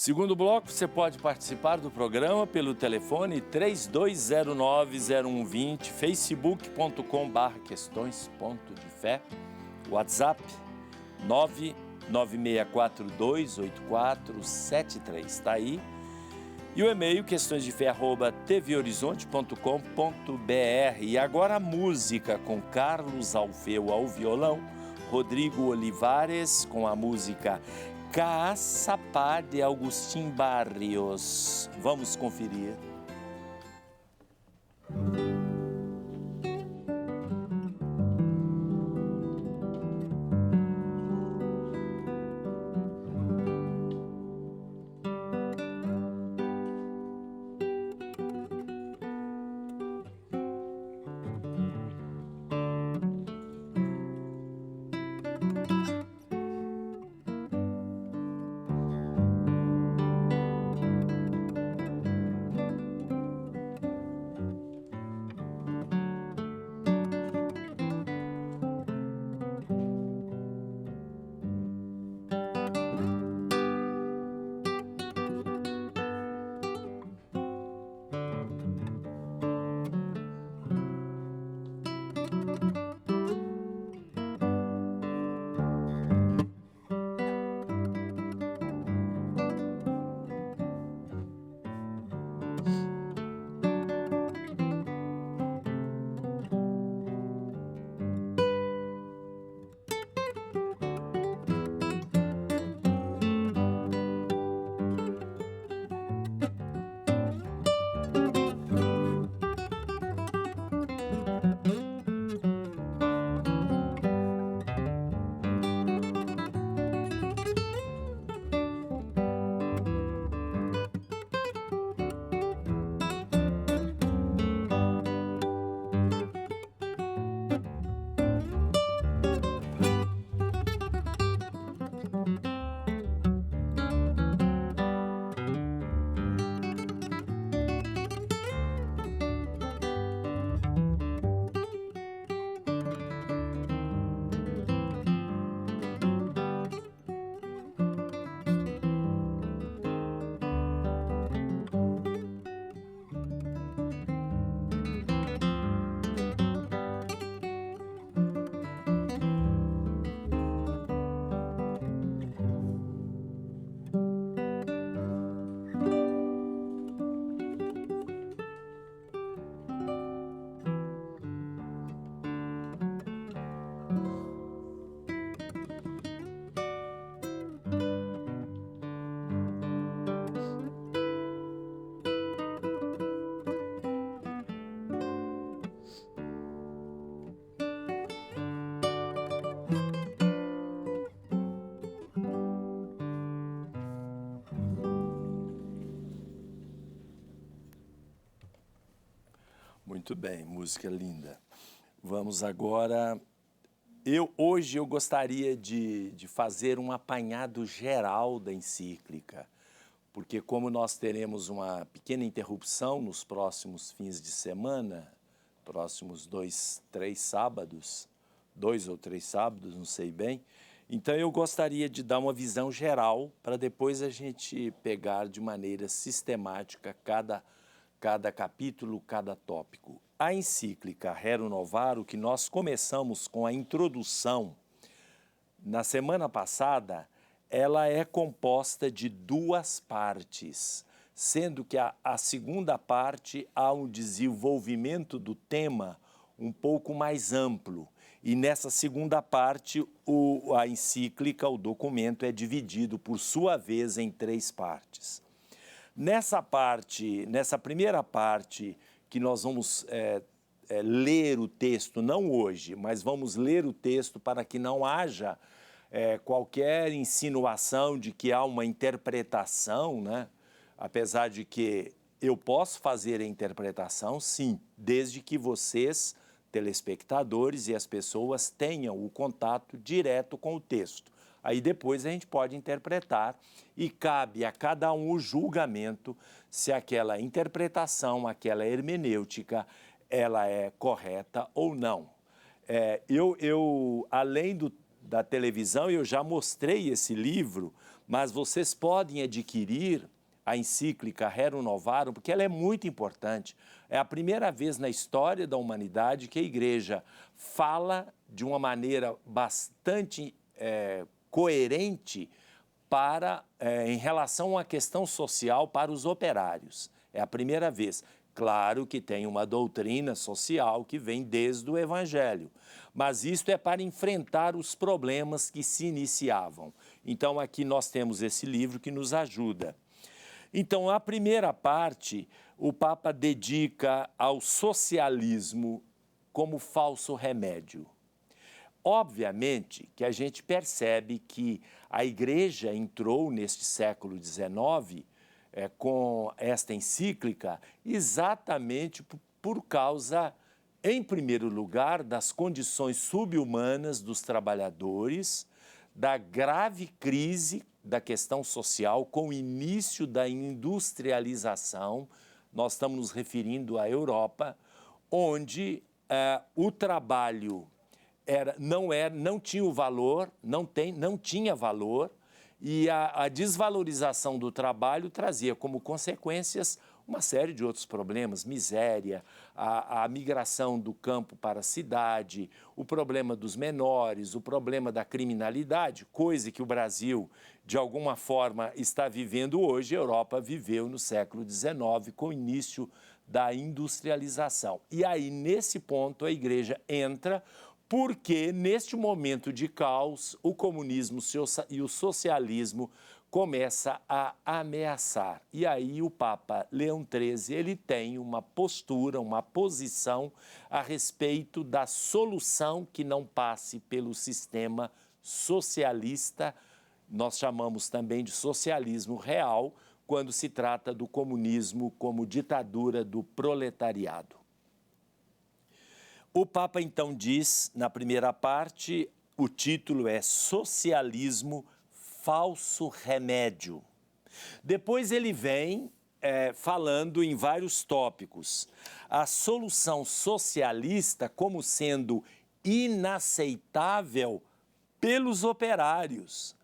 Segundo bloco, você pode participar do programa pelo telefone 3209-0120, facebook.com/questões.de-fé, WhatsApp 996428473, está aí. E o e-mail questõesdefé@tvhorizonte.com.br. E agora a música com Carlos Alfeu ao violão, Rodrigo Olivares com a música Caçapá de Agustín Barrios. Vamos conferir. Muito bem, música linda. Vamos agora... Hoje eu gostaria de fazer um apanhado geral da encíclica, porque como nós teremos uma pequena interrupção nos próximos fins de semana, próximos 2 ou 3 sábados, não sei bem, então eu gostaria de dar uma visão geral para depois a gente pegar de maneira sistemática cada capítulo, cada tópico. A encíclica Rerum Novarum, que nós começamos com a introdução na semana passada, ela é composta de 2 partes, sendo que a segunda parte há um desenvolvimento do tema um pouco mais amplo. E nessa segunda parte, a encíclica, o documento, é dividido, por sua vez, em 3 partes. Nessa primeira parte, que nós vamos ler o texto, não hoje, mas vamos ler o texto para que não haja qualquer insinuação de que há uma interpretação, né? Apesar de que eu posso fazer a interpretação, sim, desde que vocês, telespectadores e as pessoas, tenham o contato direto com o texto. Aí depois a gente pode interpretar e cabe a cada um o julgamento se aquela interpretação, aquela hermenêutica, ela é correta ou não. Além da televisão, eu já mostrei esse livro mas vocês podem adquirir a encíclica Rerum Novarum, porque ela é muito importante. É a primeira vez na história da humanidade que a Igreja fala de uma maneira bastante coerente em relação à questão social para os operários. É a primeira vez. Claro que tem uma doutrina social que vem desde o Evangelho, mas isto é para enfrentar os problemas que se iniciavam. Então, aqui nós temos esse livro que nos ajuda. Então, a primeira parte, o Papa dedica ao socialismo como falso remédio. Obviamente que a gente percebe que a Igreja entrou neste século XIX com esta encíclica exatamente por causa, em primeiro lugar, das condições subhumanas dos trabalhadores, da grave crise da questão social com o início da industrialização. Nós estamos nos referindo à Europa, onde o trabalho não tinha o valor, não tinha valor, e a desvalorização do trabalho trazia como consequências uma série de outros problemas, miséria, a migração do campo para a cidade, o problema dos menores, o problema da criminalidade, coisa que o Brasil, de alguma forma, está vivendo hoje, a Europa viveu no século XIX, com o início da industrialização. E aí, nesse ponto, a Igreja entra, porque, neste momento de caos, o comunismo e o socialismo começa a ameaçar. E aí o Papa Leão XIII, ele tem uma postura, uma posição a respeito da solução que não passe pelo sistema socialista, nós chamamos também de socialismo real, quando se trata do comunismo como ditadura do proletariado. O Papa, então, diz, na primeira parte, o título é Socialismo, Falso Remédio. Depois ele vem falando em vários tópicos. A solução socialista como sendo inaceitável pelos operários.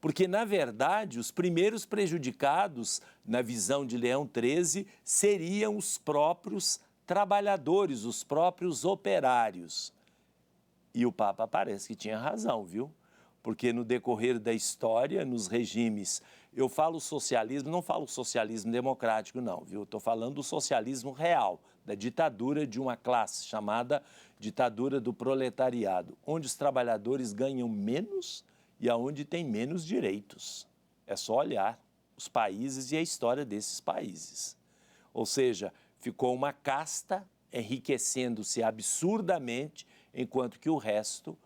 Porque, na verdade, os primeiros prejudicados, na visão de Leão XIII, seriam os próprios trabalhadores, os próprios operários. E o Papa parece que tinha razão, viu? Porque no decorrer da história, nos regimes, eu falo socialismo, não falo socialismo democrático, não, viu? Estou falando do socialismo real, da ditadura de uma classe chamada ditadura do proletariado, onde os trabalhadores ganham menos e aonde tem menos direitos. É só olhar os países e a história desses países. Ou seja, ficou uma casta enriquecendo-se absurdamente, enquanto que o resto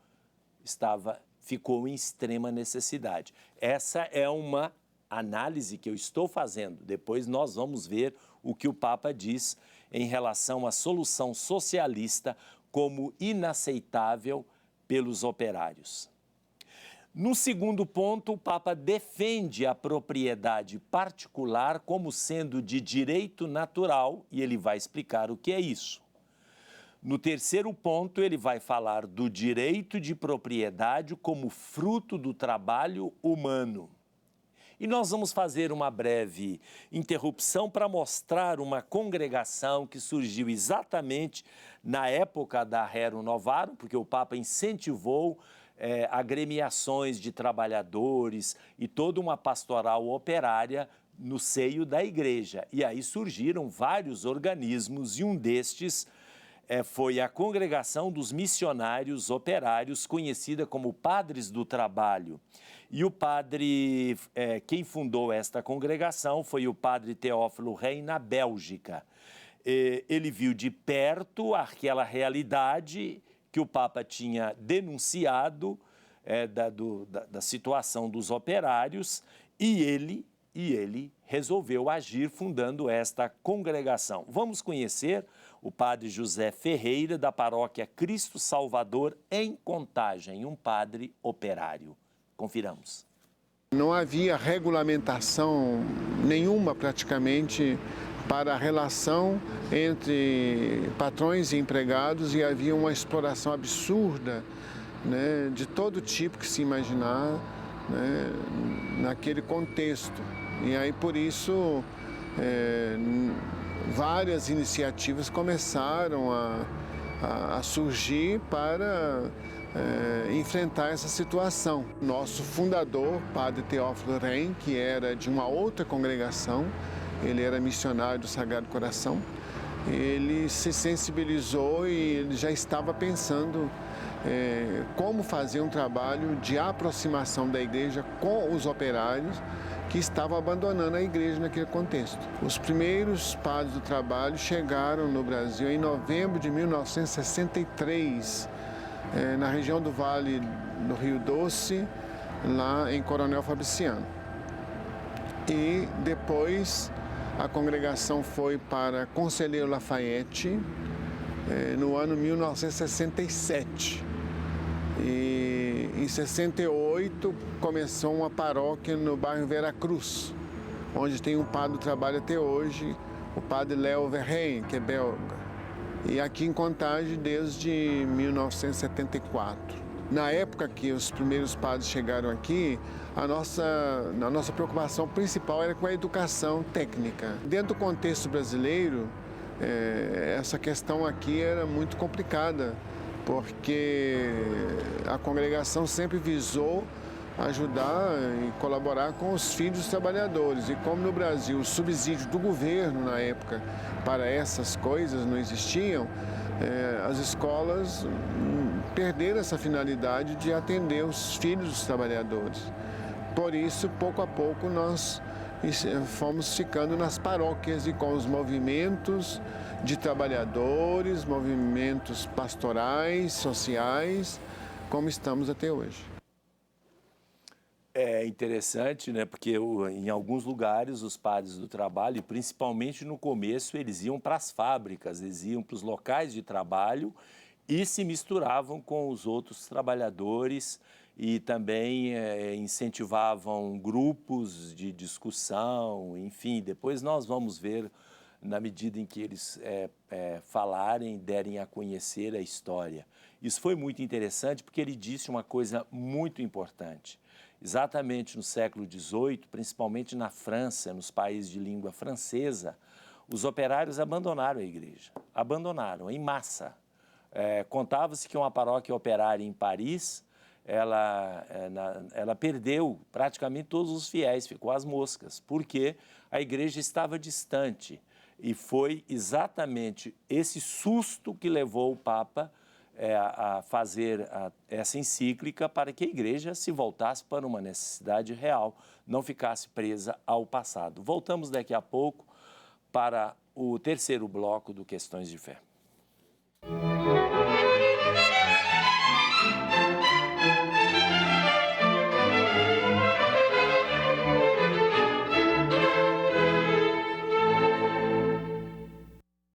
ficou em extrema necessidade. Essa é uma análise que eu estou fazendo. Depois nós vamos ver o que o Papa diz em relação à solução socialista como inaceitável pelos operários. No segundo ponto, o Papa defende a propriedade particular como sendo de direito natural, e ele vai explicar o que é isso. No terceiro ponto, ele vai falar do direito de propriedade como fruto do trabalho humano. E nós vamos fazer uma breve interrupção para mostrar uma congregação que surgiu exatamente na época da Rerum Novarum, porque o Papa incentivou agremiações de trabalhadores e toda uma pastoral operária no seio da Igreja. E aí surgiram vários organismos e um destes foi a Congregação dos Missionários Operários, conhecida como Padres do Trabalho. E o padre, quem fundou esta congregação foi o padre Teófilo Rey, na Bélgica. Ele viu de perto aquela realidade que o Papa tinha denunciado da situação dos operários e ele resolveu agir fundando esta congregação. Vamos conhecer o padre José Ferreira, da paróquia Cristo Salvador, em Contagem, um padre operário. Confiramos. Não havia regulamentação nenhuma praticamente para a relação entre patrões e empregados e havia uma exploração absurda, né, de todo tipo que se imaginar né, naquele contexto. E aí, por isso, várias iniciativas começaram a surgir para enfrentar essa situação. Nosso fundador, Padre Teófilo Reim, que era de uma outra congregação, ele era missionário do Sagrado Coração, ele se sensibilizou e ele já estava pensando como fazer um trabalho de aproximação da igreja com os operários que estavam abandonando a igreja naquele contexto. Os primeiros padres do trabalho chegaram no Brasil em novembro de 1963, na região do Vale do Rio Doce, lá em Coronel Fabriciano. E depois a congregação foi para Conselheiro Lafayette, no ano 1967. E em 68 começou uma paróquia no bairro Veracruz, onde tem um padre do trabalho até hoje, o padre Léo Verheyen, que é belga. E aqui em Contagem desde 1974. Na época que os primeiros padres chegaram aqui, a nossa preocupação principal era com a educação técnica. Dentro do contexto brasileiro, essa questão aqui era muito complicada, porque a congregação sempre visou ajudar e colaborar com os filhos dos trabalhadores. E como no Brasil o subsídio do governo na época para essas coisas não existiam, as escolas perderam essa finalidade de atender os filhos dos trabalhadores. Por isso, pouco a pouco, nós fomos ficando nas paróquias e com os movimentos de trabalhadores, movimentos pastorais, sociais, como estamos até hoje. É interessante, né? Porque em alguns lugares os padres do trabalho, e principalmente no começo, eles iam para as fábricas, eles iam para os locais de trabalho e se misturavam com os outros trabalhadores e também incentivavam grupos de discussão, enfim. Depois nós vamos ver, na medida em que eles falarem, derem a conhecer a história. Isso foi muito interessante porque ele disse uma coisa muito importante. Exatamente no século XVIII, principalmente na França, nos países de língua francesa, os operários abandonaram a igreja, abandonaram em massa. Contava-se que uma paróquia operária em Paris, ela perdeu praticamente todos os fiéis, ficou às moscas, porque a igreja estava distante. E foi exatamente esse susto que levou o Papa a fazer essa encíclica para que a igreja se voltasse para uma necessidade real, não ficasse presa ao passado. Voltamos daqui a pouco para o terceiro bloco do Questões de Fé.